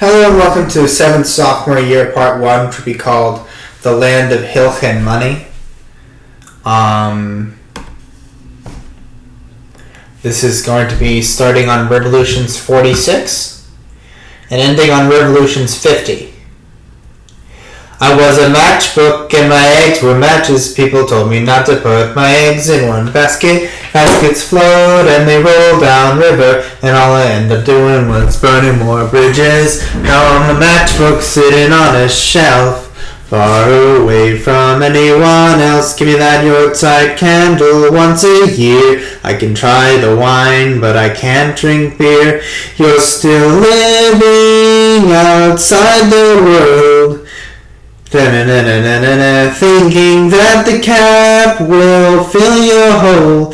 Hello and welcome to 7th Sophomore Year Part 1, which will be called The Land of Hilch and Money. This is going to be starting on Revolutions 46 and ending on Revolutions 50. I was a matchbook and my eggs were matches. People told me not to put my eggs in one basket. Baskets float and they roll down river, and all I end up doing was burning more bridges. Now I'm a matchbook sitting on a shelf, far away from anyone else. Give me that Yorkshire candle once a year. I can try the wine, but I can't drink beer. You're still living outside the world, thinking that the cap will fill your hole.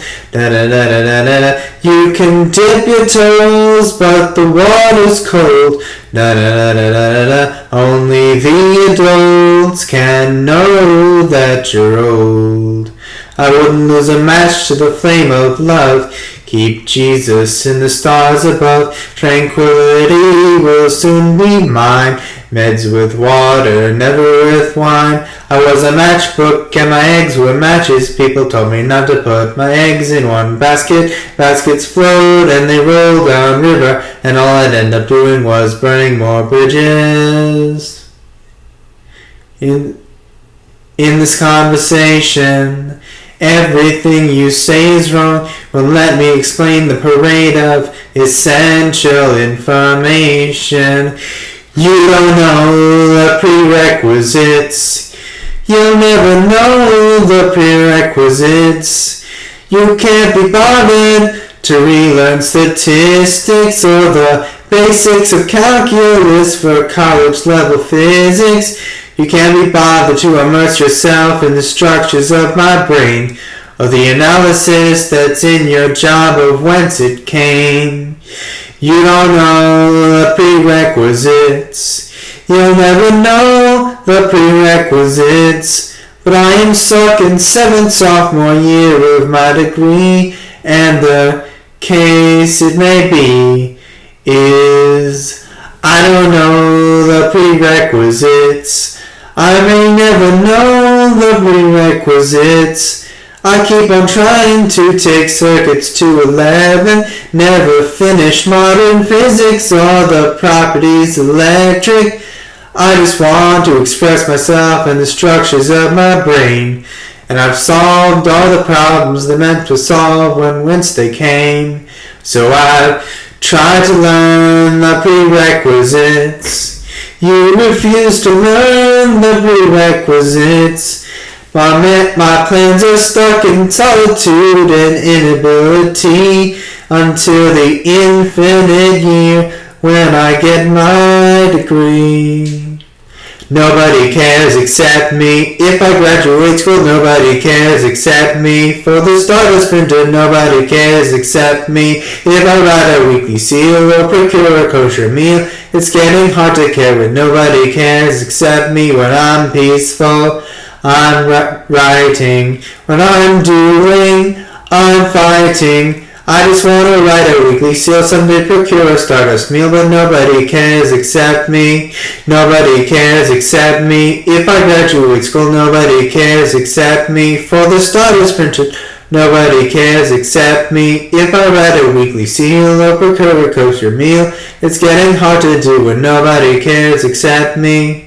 You can dip your toes, but the water's cold. Only the adults can know that you're old. I wouldn't lose a match to the flame of love. Keep Jesus in the stars above. Tranquility will soon be mine. Meds with water, never with wine. I was a matchbook and my eggs were matches. People told me not to put my eggs in one basket. Baskets float and they roll down river, and all I'd end up doing was burning more bridges. In this conversation, everything you say is wrong. Well, let me explain the parade of essential information. You don't know the prerequisites. You'll never know the prerequisites. You can't be bothered to relearn statistics or the basics of calculus for college level physics. You can't be bothered to immerse yourself in the structures of my brain or the analysis that's in your job of whence it came. You don't know the prerequisites. You'll never know the prerequisites. But I am stuck in 7th sophomore year of my degree, and the case it may be is I don't know the prerequisites. I may never know the prerequisites. I keep on trying to take circuits to 11, never finish modern physics or the properties electric. I just want to express myself in the structures of my brain, and I've solved all the problems they meant to solve whence they came. So I've tried to learn the prerequisites. You refuse to learn the prerequisites. My plans are stuck in solitude and inability until the infinite year when I get my degree. Nobody cares except me. If I graduate school, nobody cares except me. For the Stardust printer, nobody cares except me. If I write a weekly seal or procure a kosher meal, it's getting hard to care when nobody cares except me. When I'm peaceful, I'm writing. When I'm doing, I'm fighting. I just want to write a weekly seal, someday procure a Stardust meal, but nobody cares except me. Nobody cares except me. If I graduate school, nobody cares except me. For the Stardust printer, nobody cares except me. If I write a weekly seal or procure a kosher meal, it's getting hard to do when nobody cares except me.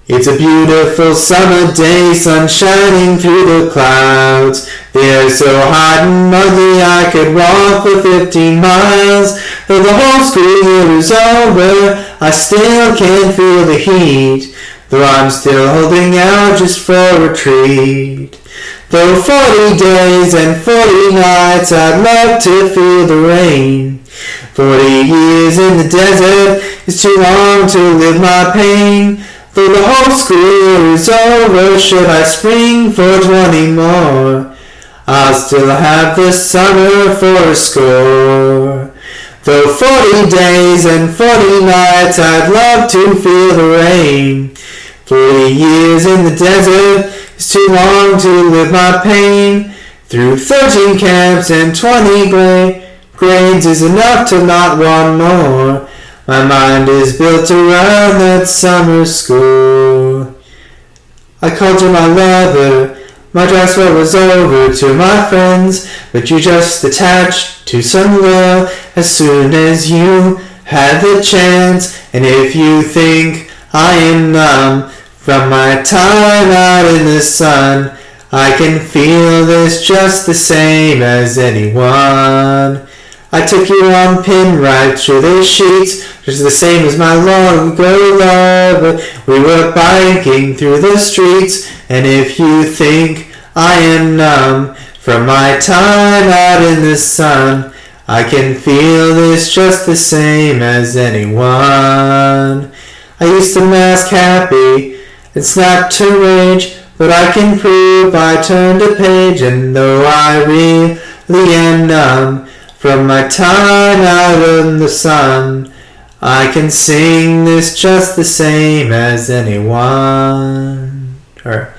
It's a beautiful summer day, sun shining through the clouds. The air's so hot and muggy I could walk for 15 miles. Though the whole school year is over, I still can't feel the heat. Though I'm still holding out just for a treat. Though 40 days and 40 nights I'd love to feel the rain. 40 years in the desert is too long to live my pain. Though the whole school year is over, should I spring for 20 more? I'll still have the summer for a score. Though 40 days and 40 nights I'd love to feel the rain. 40 years in the desert is too long to live my pain. Through 13 camps and 20 grades is enough to not want more. My mind is built around that summer school. I called you my lover, my dress was over to my friends, but you just attached to some girl as soon as you had the chance. And if you think I am numb from my time out in the sun, I can feel this just the same as anyone. I took you on pin right through the sheets, just the same as my long ago love. We were biking through the streets, and if you think I am numb from my time out in the sun, I can feel this just the same as anyone. I used to mask happy and snap to rage, but I can prove I turned a page, and though I really am numb from my time out in the sun, I can sing this just the same as anyone. Or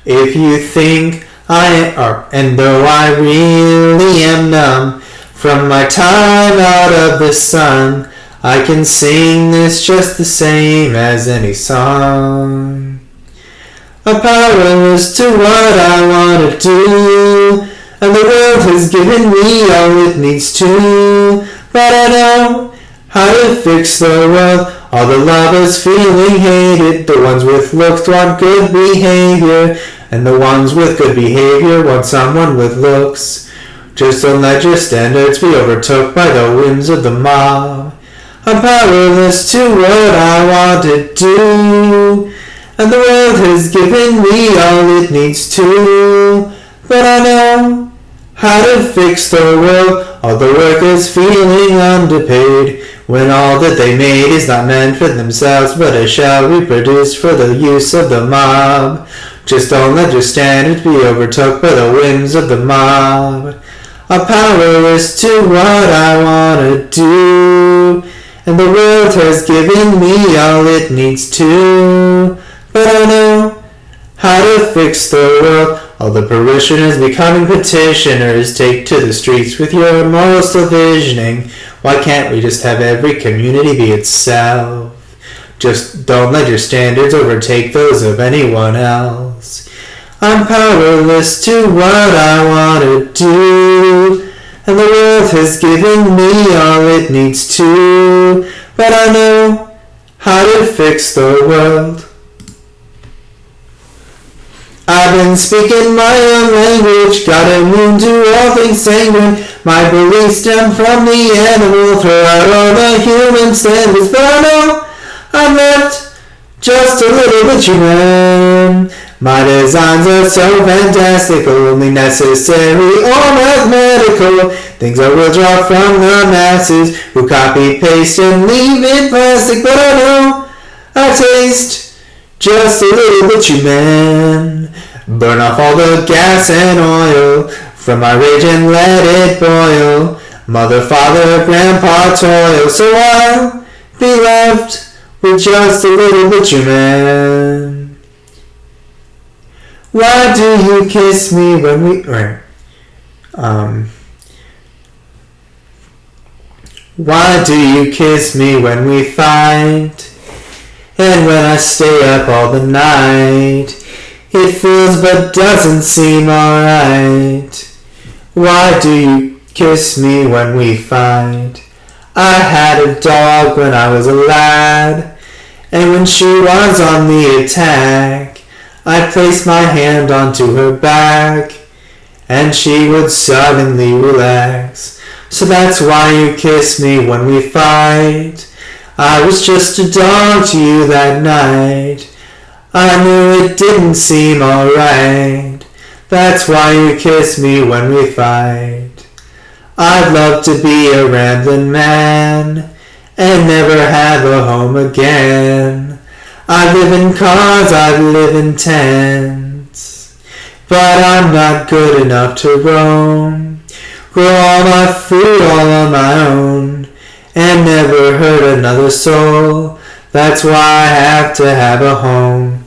if you think and though I really am numb from my time out of the sun, I can sing this just the same as any song. I'm powerless to what I want to do, and the world has given me all it needs to. But I know how to fix the world. All the lovers feeling hated, the ones with looks want good behavior, and the ones with good behavior want someone with looks. Just don't let your standards be overtook by the whims of the mob. I'm powerless to what I want to do, and the world has given me all it needs to. But I know how to fix the world. All the workers feeling underpaid, when all that they made is not meant for themselves, but it shall be produced for the use of the mob. Just don't let your standards be overtook by the whims of the mob. I'm powerless to what I want to do, and the world has given me all it needs to. But I know how to fix the world. All the parishioners becoming petitioners, take to the streets with your moral still visioning. Why can't we just have every community be itself? Just don't let your standards overtake those of anyone else. I'm powerless to what I want to do, and the world has given me all it needs to. But I know how to fix the world. I've been speaking my own language, got immune to all things sanguine. My beliefs stem from the animal, throw out all the human standards. But I know I'm not just a little bit human. My designs are so fantastical, only necessary or mathematical. Things I will draw from the masses, who copy, paste, and leave in plastic. But I know I taste just a little bit human. Burn off all the gas and oil from my rage and let it boil. Mother, father, grandpa toil, so I'll be left with just a little bit human. Why do you kiss me when we Why do you kiss me when we fight? And when I stay up all the night, it feels but doesn't seem alright. Why do you kiss me when we fight? I had a dog when I was a lad, and when she was on the attack, I placed my hand onto her back, and she would suddenly relax. So that's why you kiss me when we fight. I was just a dog to you that night. I knew it didn't seem alright. That's why you kiss me when we fight. I'd love to be a rambling man and never have a home again. I live in cars, I live in tents, but I'm not good enough to roam. Grow all my food all on my own and never hurt another soul. That's why I have to have a home.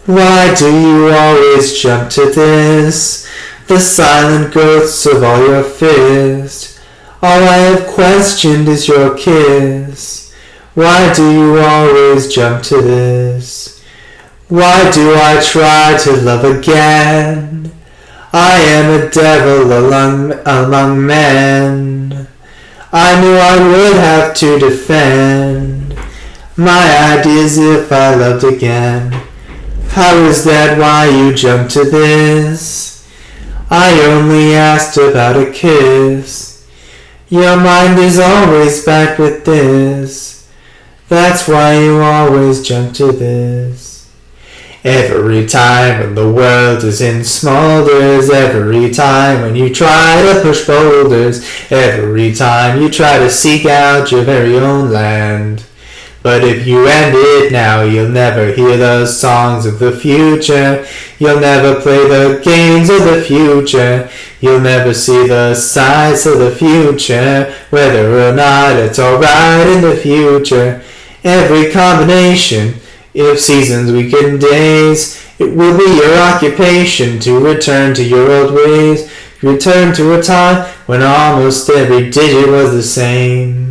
Why do you always jump to this? The silent ghosts of all your fists. All I have questioned is your kiss. Why do you always jump to this? Why do I try to love again? I am a devil among men. I knew I would have to defend my ideas if I loved again. How is that why you jump to this? I only asked about a kiss. Your mind is always back with this. That's why you always jump to this. Every time when the world is in smolders, every time when you try to push boulders, every time you try to seek out your very own land. But if you end it now, you'll never hear the songs of the future. You'll never play the games of the future. You'll never see the sights of the future, whether or not it's alright in the future. Every combination of seasons, week and days, it will be your occupation to return to your old ways. Return to a time when almost every digit was the same.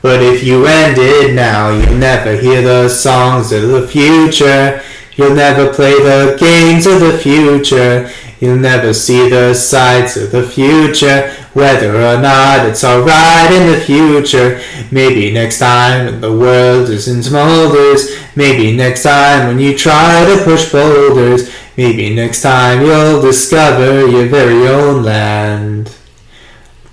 But if you end it now, you'll never hear the songs of the future. You'll never play the games of the future. You'll never see the sights of the future, whether or not it's alright in the future. Maybe next time when the world is in smolders. Maybe next time when you try to push boulders. Maybe next time you'll discover your very own land.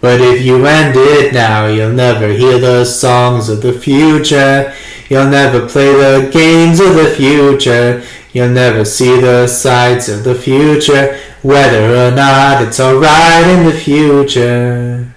But if you end it now, you'll never hear the songs of the future. You'll never play the games of the future. You'll never see the sights of the future, whether or not it's alright in the future.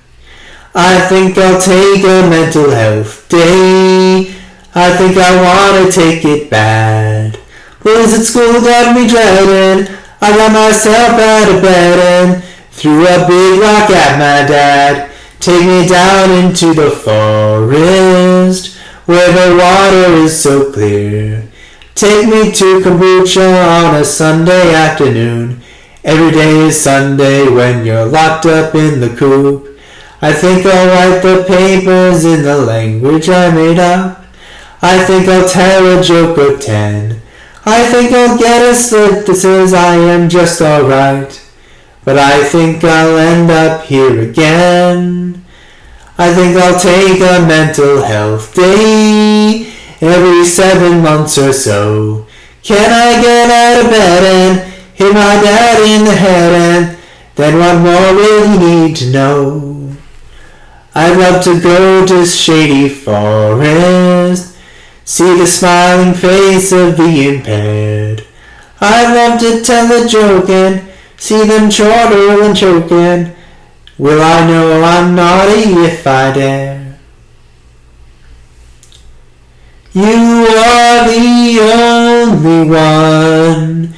I think I'll take a mental health day. I think I wanna take it bad. Boys at school got me dreading. I got myself out of bed and threw a big rock at my dad. Take me down into the forest where the water is so clear. Take me to kombucha on a Sunday afternoon. Every day is Sunday when you're locked up in the coop. I think I'll write the papers in the language I made up. I think I'll tell a joke or 10. I think I'll get a slip that says I am just alright. But I think I'll end up here again. I think I'll take a mental health day every 7 months or so. Can I get out of bed and hit my dad in the head, and then what more will you need to know? I'd love to go to shady forest, see the smiling face of the impaired. I'd love to tell a joke and see them chortle and choking. Will I know I'm naughty if I dare? You are the only one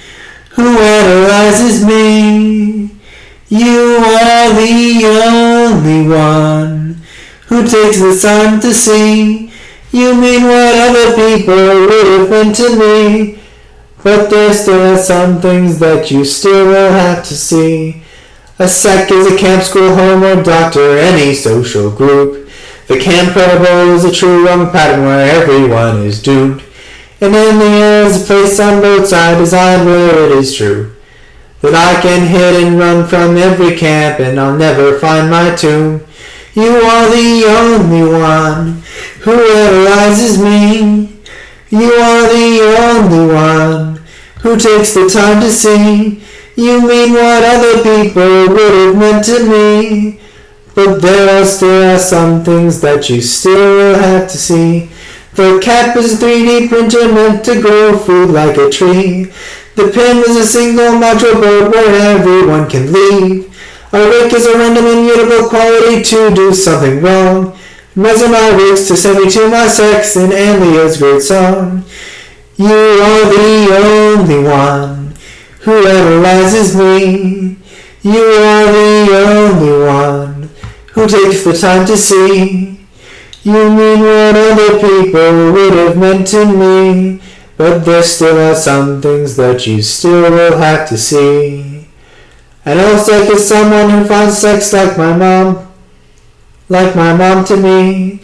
who analyzes me. You are the only one who takes the time to see. You mean what other people would have meant to me. But there still are some things that you still will have to see. A sect is a camp, school, home, or doctor, any social group. The camp parable is a true wrong pattern where everyone is doomed. And in the air is a place on both sides designed where it is true that I can hid and run from every camp and I'll never find my tomb. You are the only one who analyzes me. You are the only one who takes the time to see. You mean what other people would have meant to me. But there are still some things that you still will have to see. The cap is a 3D printer meant to grow food like a tree. The pen is a single module board where everyone can leave. A rake is a random immutable quality to do something wrong. Measure my rakes to send me to my sex in Anlia's great song. You are the only one who analyzes me. You are the only one who takes the time to see. You mean what other people would have meant to me. But there still are some things that you still will have to see. I know sex is someone who finds sex like my mom. like my mom to me.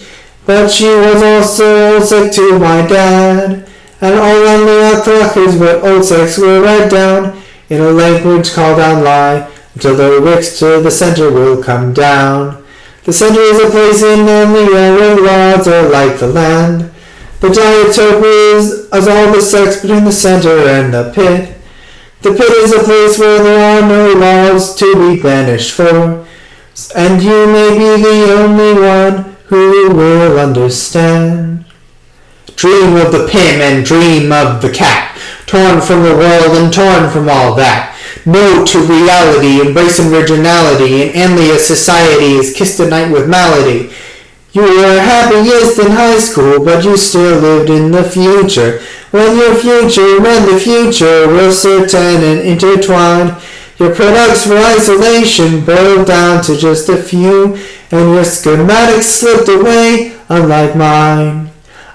But she was also old sex to my dad. And all on the Atlach is what old sex will write down in a language called online, until the wicks to the center will come down. The center is a place in Emlia where laws are like the land. The diatope is all the sex between the center and the pit. The pit is a place where there are no laws to be banished for, and you may be the only one who will understand. Dream of the pim and dream of the cat, torn from the world and torn from all that. No to reality, embracing originality, and Emlia society is kissed at night with malady. You were happiest in high school, but you still lived in the future. When the future was certain and intertwined, your products for isolation boiled down to just a few, and your schematics slipped away, unlike mine.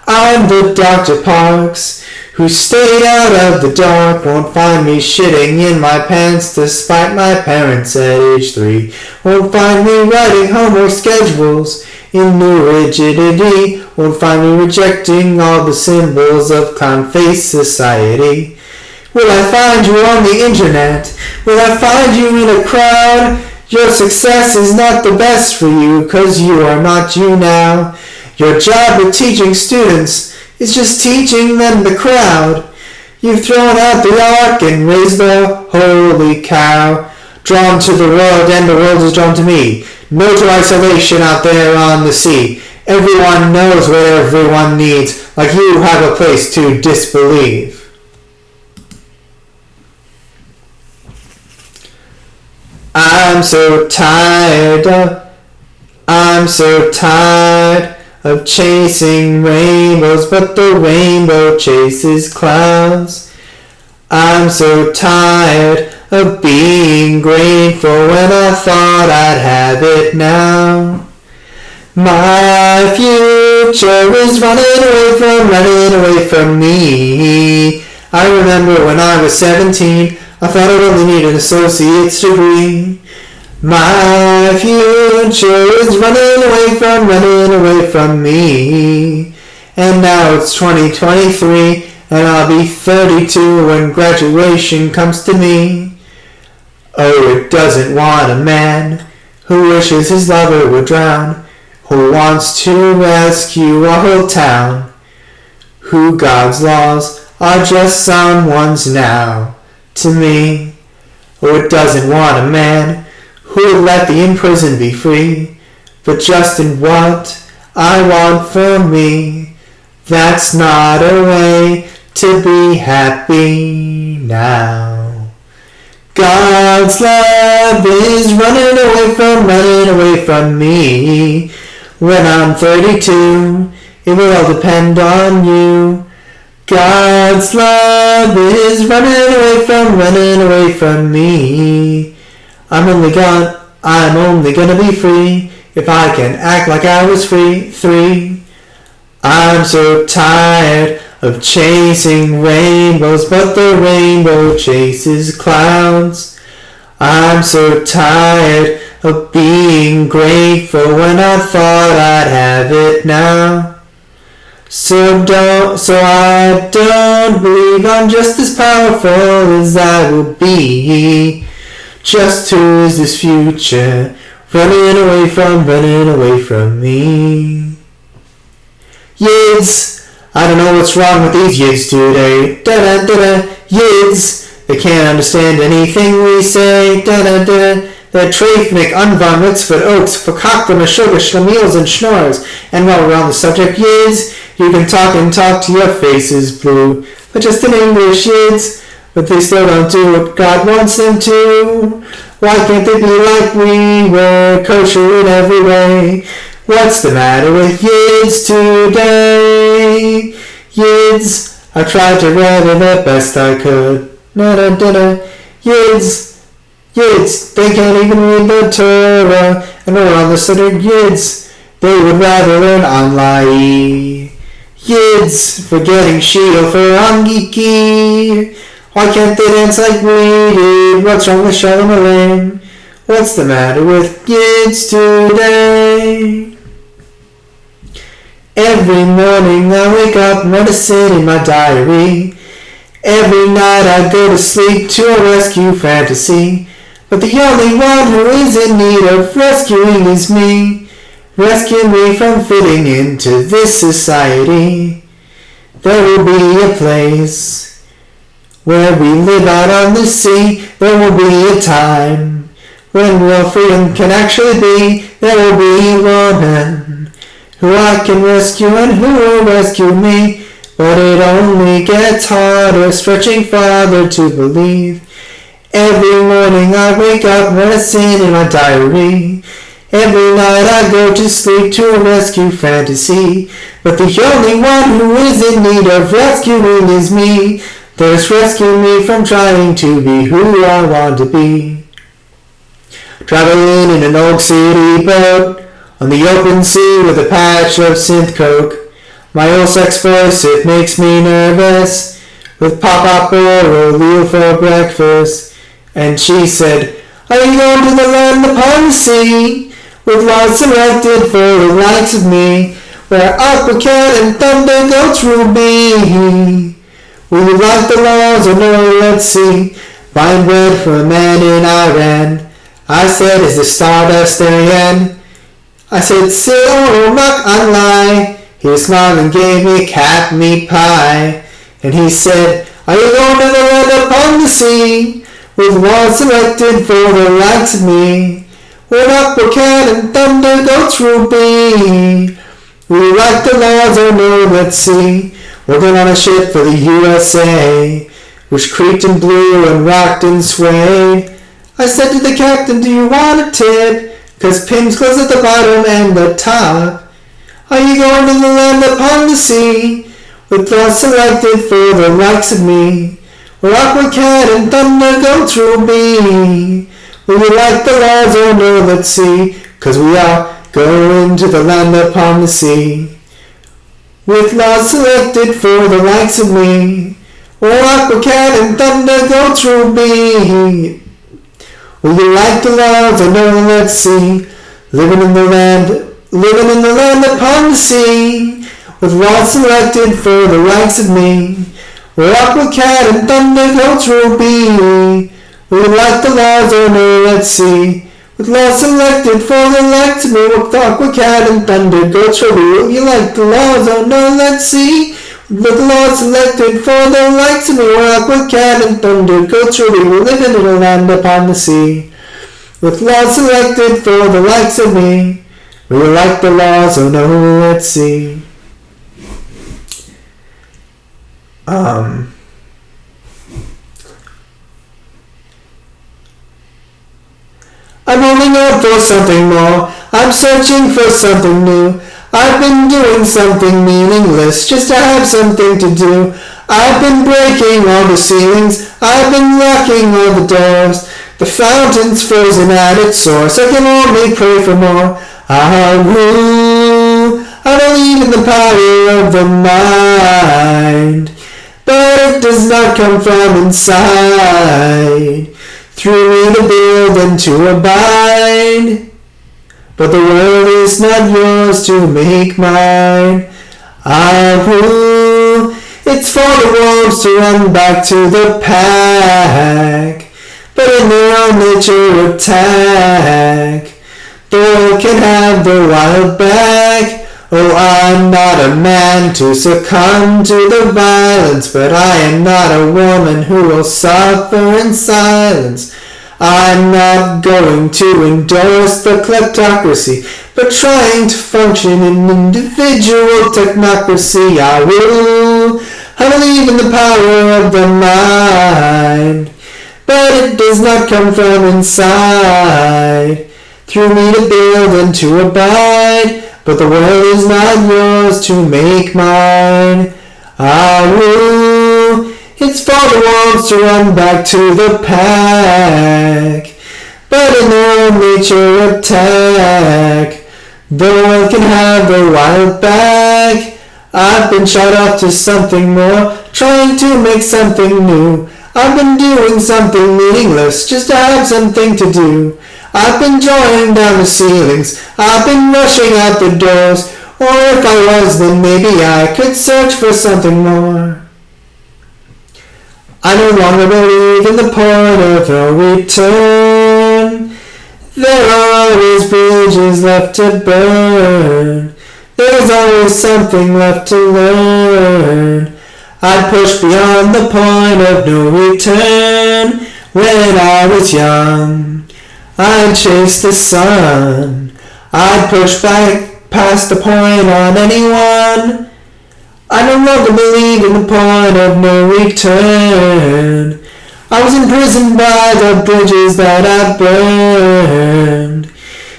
I'm the Dr. Parks, who stayed out of the dark, won't find me shitting in my pants despite my parents at age 3. Won't find me writing homework schedules in new rigidity. Won't find me rejecting all the symbols of clown-face society. Will I find you on the internet? Will I find you in a crowd? Your success is not the best for you, 'cause you are not you now. Your job with teaching students is just teaching them the crowd. You've thrown out the ark and raised the holy cow. Drawn to the world and the world is drawn to me. No to isolation out there on the sea. Everyone knows what everyone needs, like you have a place to disbelieve. I'm so tired of chasing rainbows, but the rainbow chases clouds. I'm so tired of being grateful when I thought I'd have it now. My future is running away from me. I remember when I was 17, I thought I'd only need an associate's degree. My future is running away from me. And now it's 2023, and I'll be 32 when graduation comes to me. Oh, it doesn't want a man who wishes his lover would drown, who wants to rescue a whole town, who God's laws are just someone's now to me. Oh, it doesn't want a man who would let the imprisoned be free, but just in what I want for me. That's not a way to be happy now. God's love is running away from me. When I'm 32, it will all depend on you. God's love is running away from me. I'm only gonna be free if I can act like I was free. 3. I'm so tired of chasing rainbows, but the rainbow chases clouds. I'm so tired of being grateful when I thought I'd have it now. So I don't believe I'm just as powerful as I will be. Just who is this future running away from me? Yids, I don't know what's wrong with these yids today. Da-da-da-da, yids, they can't understand anything we say. Da-da-da, they're trafnic, unvarmits, for oaks, for cockrum, sugar, schlemiels, and schnorrs. And while we're on the subject, yids, you can talk to your faces blue. But just in English, yids, but they still don't do what God wants them to. Why can't they be like we were, kosher in every way? What's the matter with yids today? Yids, I tried to read it the best I could. Na-da-da-da. Yids, they can't even read the Torah. And we're on the Siddur yids, they would rather learn online. Yids, forgetting Shiel for Angiki. Why can't they dance like we did? What's wrong with Shalom Aleim? What's the matter with kids today? day. Every morning I wake up and write a sin in my diary. Every night I go to sleep to a rescue fantasy. But the only one who is in need of rescuing is me. Rescue me from fitting into this society. There will be a place where we live out on the sea. There will be a time when real freedom can actually be. There will be a woman who I can rescue and who will rescue me. But it only gets harder, stretching farther to believe. Every morning I wake up and write a sin in my diary. Every night I go to sleep to a rescue fantasy. But the only one who is in need of rescuing is me. Thirst rescue me from trying to be who I want to be. Traveling in an old city boat on the open sea with a patch of synth coke. My old sex voice, it makes me nervous, with pop-up or Leo for breakfast. And she said, are you going to the land upon the sea, with laws selected for the likes of me, where aqua cat and thunder goats will be? Will you like the laws or no? Let's see. Buying bread for a man in Iran. I said, is the stardust Ariane? I said, sit or muck and lie. He smiled and gave me cat meat pie. And he said, are you going to the land upon the sea, with laws selected for the likes of me, where aqua cat and thunder goats will be? Will you like the laws or no? Let's see. Working on a ship for the USA, which creaked and blew and rocked and swayed. I said to the captain, do you want a tip? 'Cause Pim's close at the bottom and the top. Are you going to the land upon the sea, with laws selected for the likes of me, where aqua cat and thunder goats will be? Will you like the laws or no? Let's see. 'Cause we are going to the land upon the sea, with laws selected for the likes of me, where aqua cat and thunder goats will be. Will you like the laws or no? Let's see. Living in the land upon the sea, with laws selected for the likes of me, where aqua cat and thunder goats will be. Will you like the laws or no? Let's see. With laws selected for the likes of me, with aqua cat and thunder goats will be. Will you like the laws or no? Let's see. With laws selected for the likes of me, where aqua cat and thunder goats will be. We're living in a land upon the sea, with laws selected for the likes of me. Will you like the laws or no? Let's see. I'm holding out for something more. I'm searching for something new. I've been doing something meaningless just to have something to do. I've been breaking all the ceilings. I've been locking all the doors. The fountain's frozen at its source. I can only pray for more. I believe in the power of the mind, but it does not come from inside. Through me to build and to abide, but the world is not yours to make mine. It's for the wolves to run back to the pack, but in their own nature attack. The world can have the wild back. Oh, I'm not a man to succumb to the violence, but I am not a woman who will suffer in silence. I'm not going to endorse the kleptocracy, but trying to function in individual technocracy. I believe in the power of the mind, but it does not come from inside. Through me to build and to abide, but the world is not yours to make mine. It's for the wolves to run back to the pack, but in their own nature attack. The world can have the wild back. I've been shot off to something more, trying to make something new. I've been doing something meaningless just to have something to do. I've been drawing down the ceilings, I've been rushing out the doors, or if I was, then maybe I could search for something more. I no longer believe in the point of no return. There are always bridges left to burn. There's always something left to learn. I'd push beyond the point of no return. When I was young, I'd chase the sun. I'd push back past the point on anyone. I no longer believe in the point of no return. I was imprisoned by the bridges that I burned.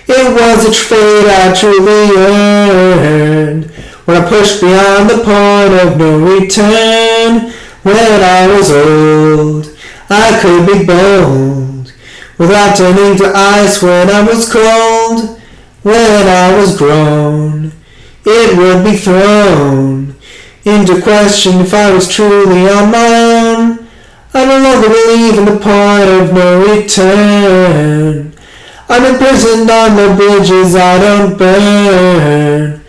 It was a fate I truly earned. When I pushed beyond the point of no return. When I was old, I could be bold, without turning to ice when I was cold. When I was grown, it would be thrown into question if I was truly on my own. I no longer believe in the point of no return. I'm imprisoned on the bridges I don't burn.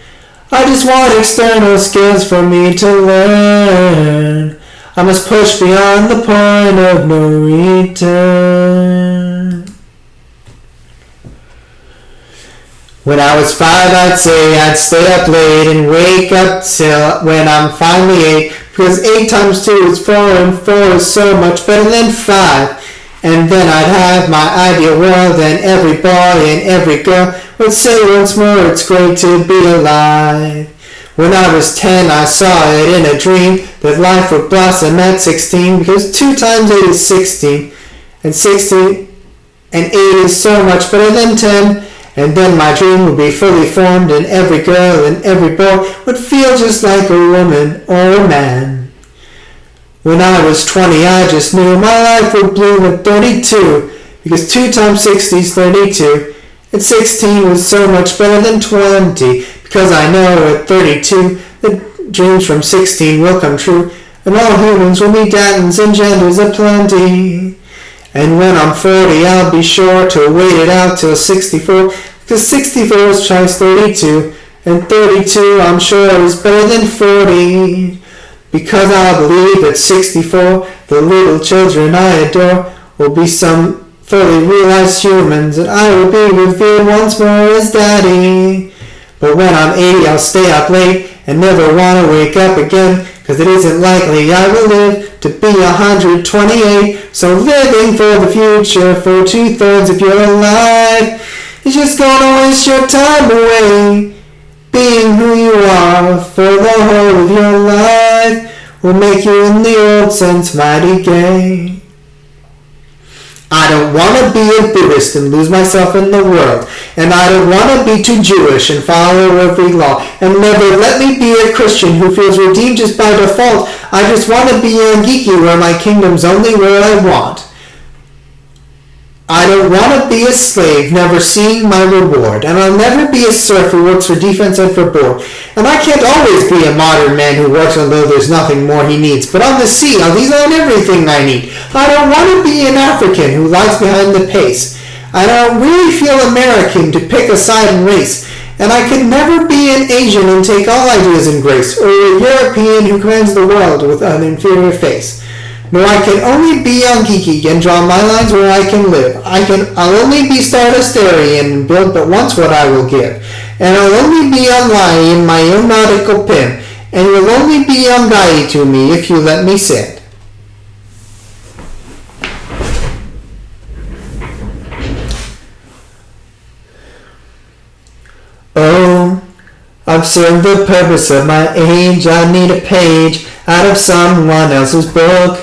I just want external skills for me to learn. I must push beyond the point of no return. When I was 5, I'd say I'd stay up late and wake up till when I'm finally 8, because 8 times 2 is 4 and 4 is so much better than 5. And then I'd have my ideal world and every boy and every girl would say once more it's great to be alive. When I was 10, I saw it in a dream that life would blossom at 16, because 2 times 8 is 16, and 16 and 8 is so much better than 10. And then my dream would be fully formed and every girl and every boy would feel just like a woman or a man. When I was 20, I just knew my life would bloom at 32, because 2 times 60 is 32, and 16 was so much better than 20, because I know at 32 the dreams from 16 will come true, and all humans will be Datons and genders aplenty. And when I'm 40, I'll be sure to wait it out till 64, because 64 is twice 32, and 32 I'm sure is better than 40. Because I believe at 64, the little children I adore will be some fully realized humans, and I will be revealed once more as Daddy. But when I'm 80, I'll stay up late and never want to wake up again, because it isn't likely I will live to be 128. So living for the future for 2/3 of your life is just gonna waste your time away. Being who you are for the whole of your life will make you in the old sense mighty gay. I don't want to be a Buddhist and lose myself in the world, and I don't want to be too Jewish and follow every law, and never let me be a Christian who feels redeemed just by default. I just want to be a geeky where my kingdom's only where I want. I don't want to be a slave, never seeing my reward, and I'll never be a serf who works for defense and for board. And I can't always be a modern man who works although there's nothing more he needs, but on the sea I'll design everything I need. I don't want to be an African who lags behind the pace. I don't really feel American to pick a side in race, and I could never be an Asian and take all ideas in grace, or a European who commands the world with an inferior face. No, I can only be young geeky and draw my lines where I can live. I'll only be Stardustarian and build but once what I will give. And I'll only be unlie in my own nautical pin, and you'll only be unguidey to me if you let me sit. Oh, I've served the purpose of my age. I need a page out of someone else's book.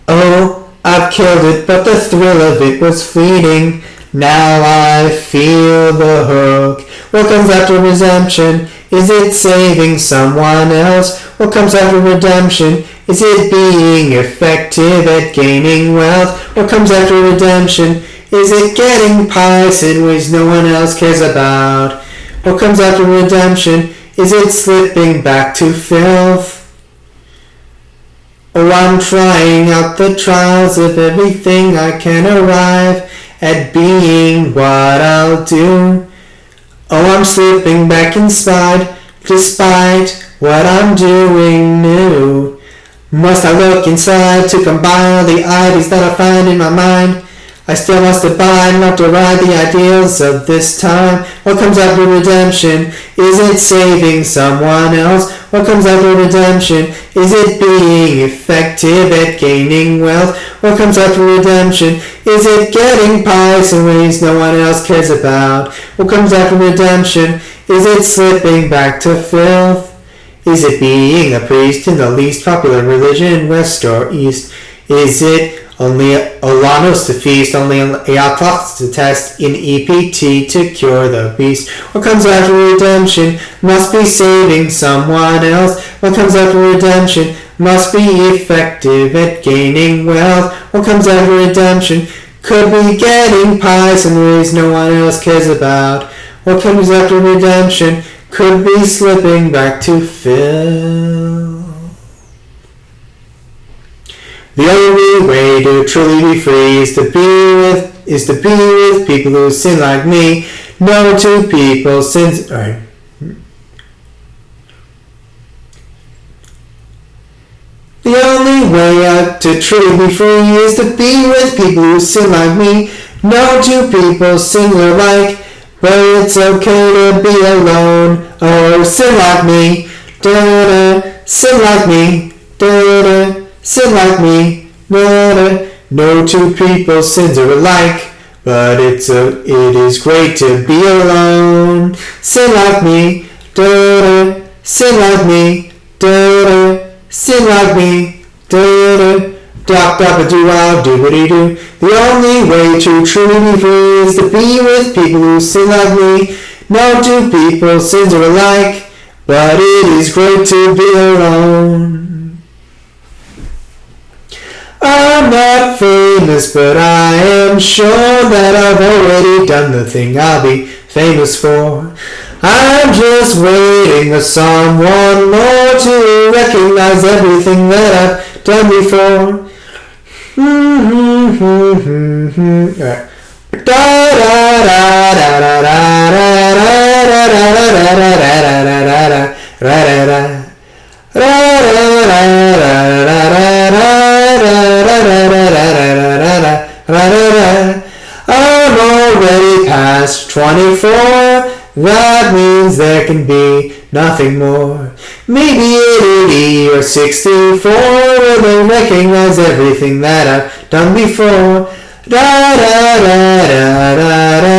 Oh, I've killed it, but the thrill of it was fleeting. Now I feel the hook. What comes after redemption? Is it saving someone else? What comes after redemption? Is it being effective at gaining wealth? What comes after redemption? Is it getting pious in ways no one else cares about? What comes after redemption? Is it slipping back to filth? Oh, I'm trying out the trials of everything I can arrive at being what I'll do. Oh, I'm slipping back inside, despite what I'm doing new. Must I look inside to combine all the ideas that I find in my mind? I still must abide, not deride the ideals of this time. What comes after redemption? Is it saving someone else? What comes after redemption? Is it being effective at gaining wealth? What comes after redemption? Is it getting pies in ways no one else cares about? What comes after redemption? Is it slipping back to filth? Is it being a priest in the least popular religion, west or east? Is it only Olanos to feast, only Eacloths to test, in EPT to cure the beast? What comes after redemption? Must be saving someone else. What comes after redemption? Must be effective at gaining wealth. What comes after redemption? Could be getting pies in ways no one else cares about. What comes after redemption? Could be slipping back to fill. The only way to truly be free is to be with people who sin like me. No two people sins. Alright. The only way to truly be free is to be with people who sin like me. No two people sin alike, but it's okay to be alone. Oh, sin like me, da-da, sin like me, da-da. Sin like me, no two people's sins are alike, but it is great to be alone. Sin like me, da-da, sin like me, da-da, sin like me, da-da, da-da-da-do-ah-do-ba-dee-doo. The only way to truly be free is to be with people who sin like me. No two people's sins are alike, but it is great to be alone. I'm not famous, but I am sure that I've already done the thing I'll be famous for. I'm just waiting for someone more to recognize everything that I've done before. I'm already past 24. That means there can be nothing more. Maybe at 80 or 64, will they recognize everything that I've done before? Da da da da da da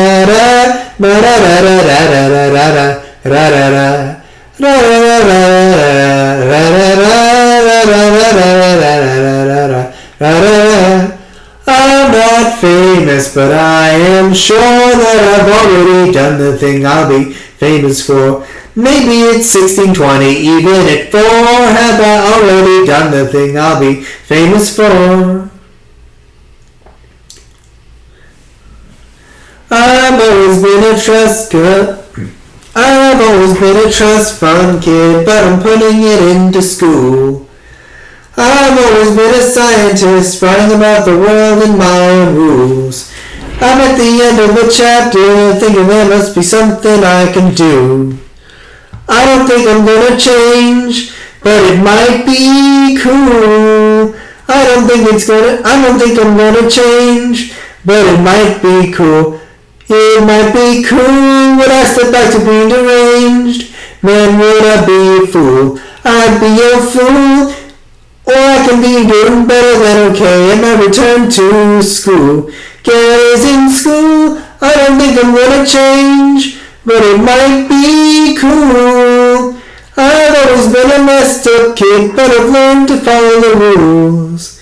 da da da da da da da. I'm not famous, but I am sure that I've already done the thing I'll be famous for. Maybe it's 1620, even at 4, have I already done the thing I'll be famous for? I've always been a trust fund kid, but I'm putting it into school. I've always been a scientist, writing about the world in my own rules. I'm at the end of a chapter, thinking there must be something I can do. I don't think I'm gonna change, but it might be cool. I don't think I'm gonna change, but it might be cool. It might be cool when I step back to being deranged. Man, would I be a fool? I'd be a fool. Or I can be doing better than okay in my return to school. Gary's in school, I don't think I'm gonna change, but it might be cool. I've always been a messed up kid, but I've learned to follow the rules.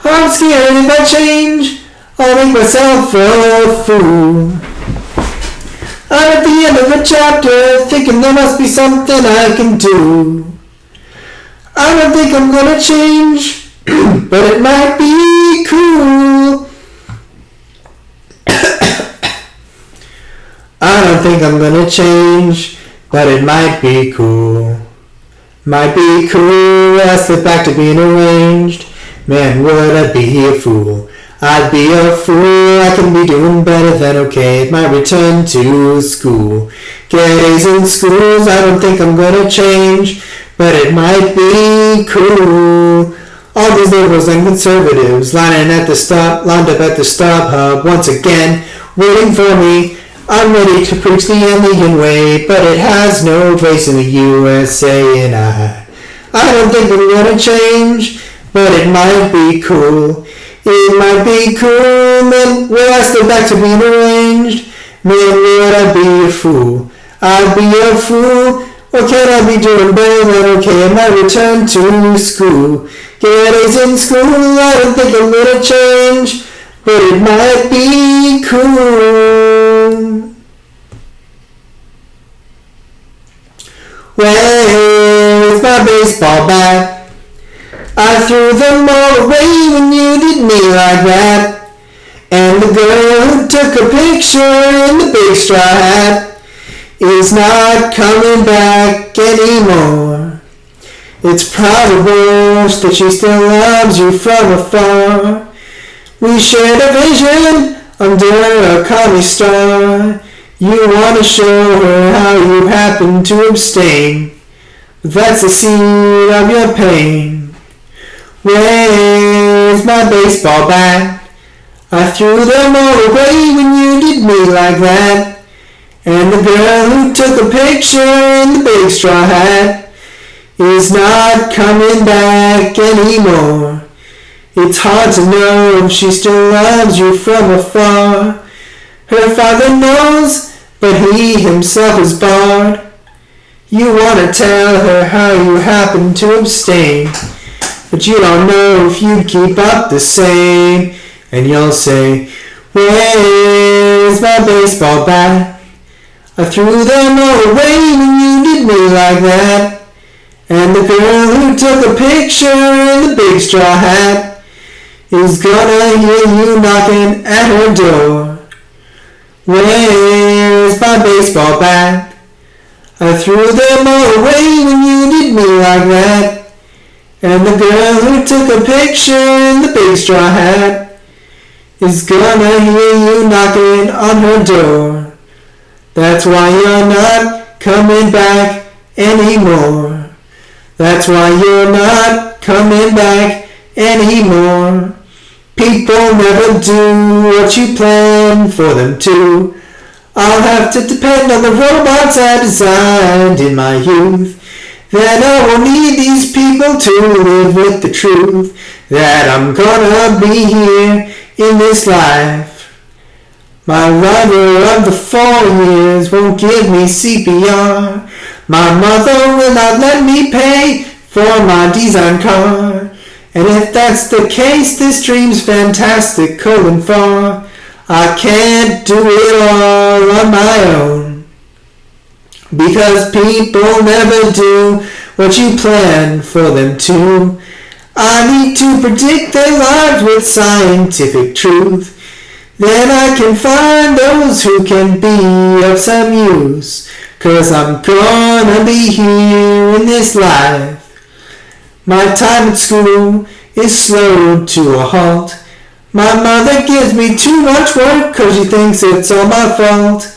I'm scared if I change, I'll make myself a fool. I'm at the end of a chapter, thinking there must be something I can do. I don't think I'm gonna change, but it might be cool. I don't think I'm gonna change, but it might be cool. Might be cool, I slip back to being arranged. Man, would I be a fool? I'd be a fool, I can be doing better than okay at my return to school. Get A's in schools, I don't think I'm gonna change, but it might be cool. All these liberals and conservatives lined up at the stop hub once again, waiting for me. I'm ready to preach the alien way, but it has no place in the USA, and I don't think I'm gonna change, but it might be cool. It might be cool, man, will I stay back to being arranged? Man, would I be a fool? I'd be a fool, or can I be doing better than okay at my return to school? Get A's in school, I don't think I'm gonna change, but it might be cool. Where's my baseball bat? I threw them all away when you did me like that. And the girl who took a picture in the big straw hat is not coming back anymore. It's probable that she still loves you from afar. We shared a vision under a commie star. You want to show her how you happen to abstain, but that's the seed of your pain. Where's my baseball bat? I threw them all away when you did me like that. And the girl who took a picture in the big straw hat is not coming back anymore. It's hard to know if she still loves you from afar. Her father knows, but he himself is barred. You want to tell her how you happen to abstain, but you don't know if you'd keep up the same. And you'll say, where's my baseball bat? I threw them all away when you did me like that. And the girl who took a picture in the big straw hat is gonna hear you knocking at her door. Where's my baseball bat? I threw them all away when you did me like that. And the girl who took a picture in the big straw hat is gonna hear you knocking on her door. That's why you're not coming back anymore. That's why you're not coming back anymore. People never do what you plan for them to. I'll have to depend on the robots I designed in my youth. Then I will need these people to live with the truth that I'm gonna be here in this life. My lover of the 4 years won't give me CPR. My mother will not let me pay for my design car. And if that's the case, this dream's fantastic, far. I can't do it all on my own. Because people never do what you plan for them to. I need to predict their lives with scientific truth. Then I can find those who can be of some use. 'Cause I'm gonna be here in this life. My time at school is slowed to a halt. My mother gives me too much work 'cause she thinks it's all my fault.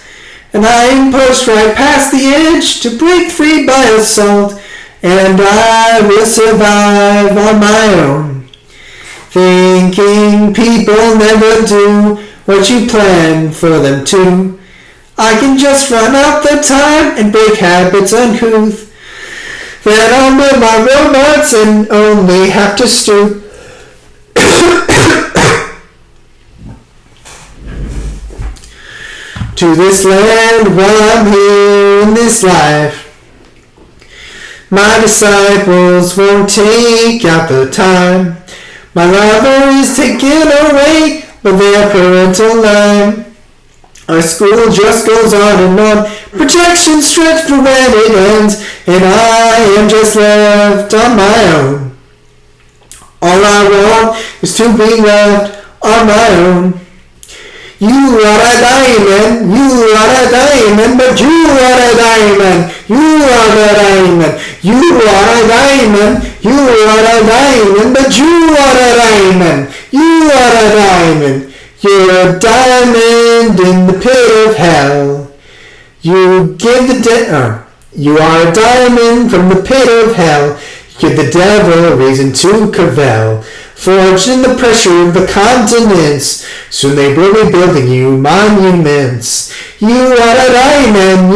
And I am pushed right past the edge to break free by assault. And I will survive on my own. Thinking people never do what you plan for them to. I can just run out the time and break habits uncouth. Then I'll build my robots and only have to stoop. To this land while I'm here in this life. My disciples won't take out the time. My lover is taken away by their parental line. Our school just goes on and on. Projections stretch for when it ends. And I am just left on my own. All I want is to be left on my own. You are a diamond, you are a diamond, but you are a diamond, you are a diamond, you are a diamond, you are a diamond, but you are a diamond, You are a diamond. You're a diamond in the pit of hell. You are a diamond from the pit of hell. Give the devil a reason to cavil. Forged in the pressure of the continents, soon they will be building you monuments. You are a diamond,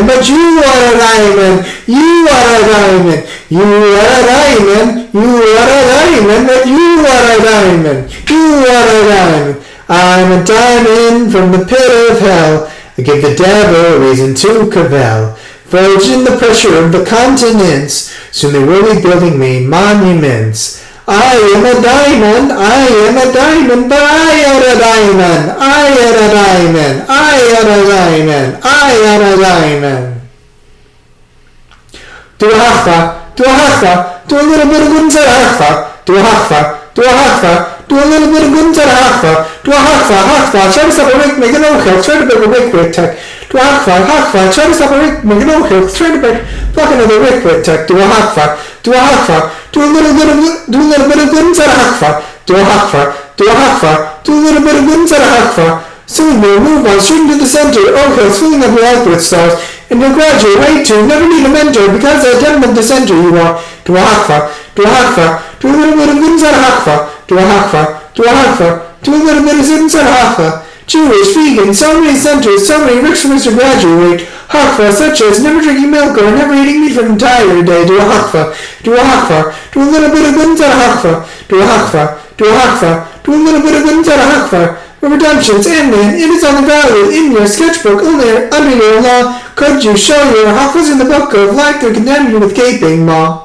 but you are a diamond, you are a diamond, you are a diamond, you are a diamond, but you are a diamond, you are a diamond. I'm a diamond from the pit of hell. I give the devil a reason to cavil. Forged in the pressure of the continents, soon they will be building me monuments. I am a diamond, but I am a diamond, I am a diamond, I am a diamond, I am a diamond. Do a hakfa, do a hakfa, do a little bit of good inside a hakfa, do a hakfa, do a hakfa, do a little bit of good inside a hakfa, do a hakfa, try to stop a rick, make an oak, try to break a rick tech. Do a hakfa, try to stop a rick, make an oak, try to block another rick tech, do a hakfa, do a hakfa. Do a little bit of good inside a hakfa. Do a hakfa. Do a hakfa. Do a little bit of good inside a hakfa. Soon you'll move on straight into the center. Hilch, filling up your life with stars, and you'll graduate right to never need a mentor because a gentleman dissenter you are. Do a hakfa. Do a hakfa. Do a little bit of good inside a hakfa. Do a hakfa. Do a hakfa. Do a little bit of good inside a hakfa. Jewish, vegan, so many centers, so many rich from to graduate. Hakfa, such as never drinking milk or never eating meat for an entire day. Do a hakfa. Do a hakfa. Do a little bit of good inside a hakfa. Do a hakfa. Do a hakfa. Do a little bit of good inside a hakfa. Redemption's ending. It is on the value in your sketchbook. Only under your law could you show your hakfas in the book of life to condemn you with gaping maw.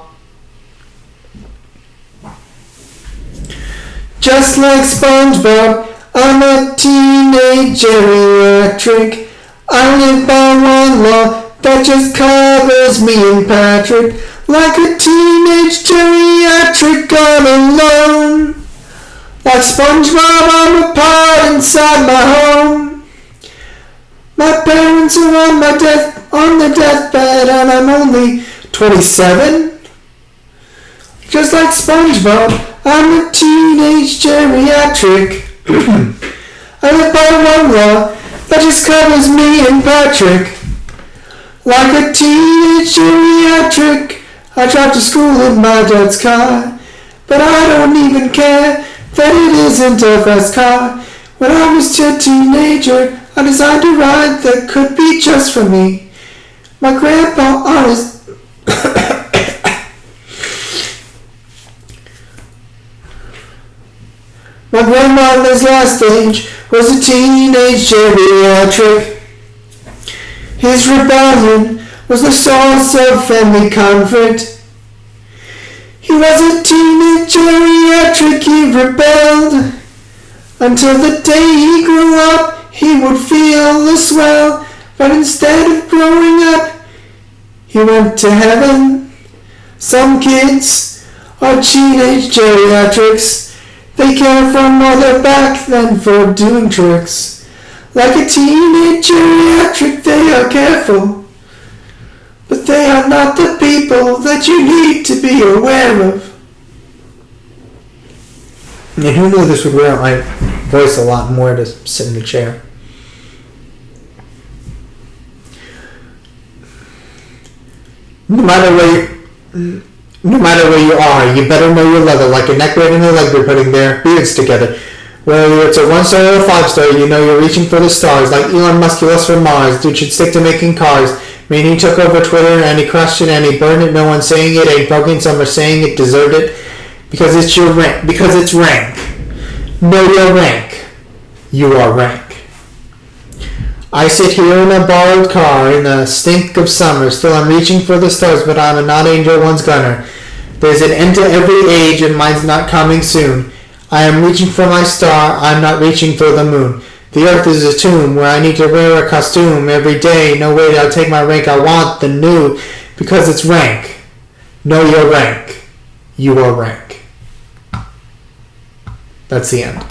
Just like SpongeBob, I'm a teenage geriatric. I live by one law that just covers me and Patrick. Like a teenage geriatric all alone. Like SpongeBob, I'm a part inside my home. My parents are on their deathbed and I'm only 27. Just like SpongeBob, I'm a teenage geriatric. I live by one law that just covers me and Patrick. Like a teenage geriatric, I drive to school in my dad's car. But I don't even care that it isn't a fast car. When I was a teenager, I designed a ride that could be just for me. My grandpa honest My grandma in his last stage was a teenage geriatric. His rebellion was the source of family conflict. He was a teenage geriatric, he rebelled. Until the day he grew up, he would feel the swell. But instead of growing up, he went to heaven. Some kids are teenage geriatrics. They care for more their back than for doing tricks. Like a teenage geriatric, they are careful. But they are not the people that you need to be aware of. And who knew this would wear out my voice a lot more to sit in the chair. No matter where you are, you better know your level, like a neck braid and a leg braid putting their beards together. Whether it's a 1-star or a 5-star, you know you're reaching for the stars, like Elon Musk left for Mars. Dude should stick to making cars. I mean, he took over Twitter and he crushed it and he burned it. No one's saying it ain't broken. Some are saying it deserved it because it's your rank. Because it's rank. Know your rank. You are rank. I sit here in a borrowed car in the stink of summer. Still I'm reaching for the stars, but I'm not angel one's gunner. There's an end to every age and mine's not coming soon. I am reaching for my star, I'm not reaching for the moon. The earth is a tomb where I need to wear a costume every day. No way I'll take my rank, I want the new. Because it's rank. Know your rank. You are rank. That's the end.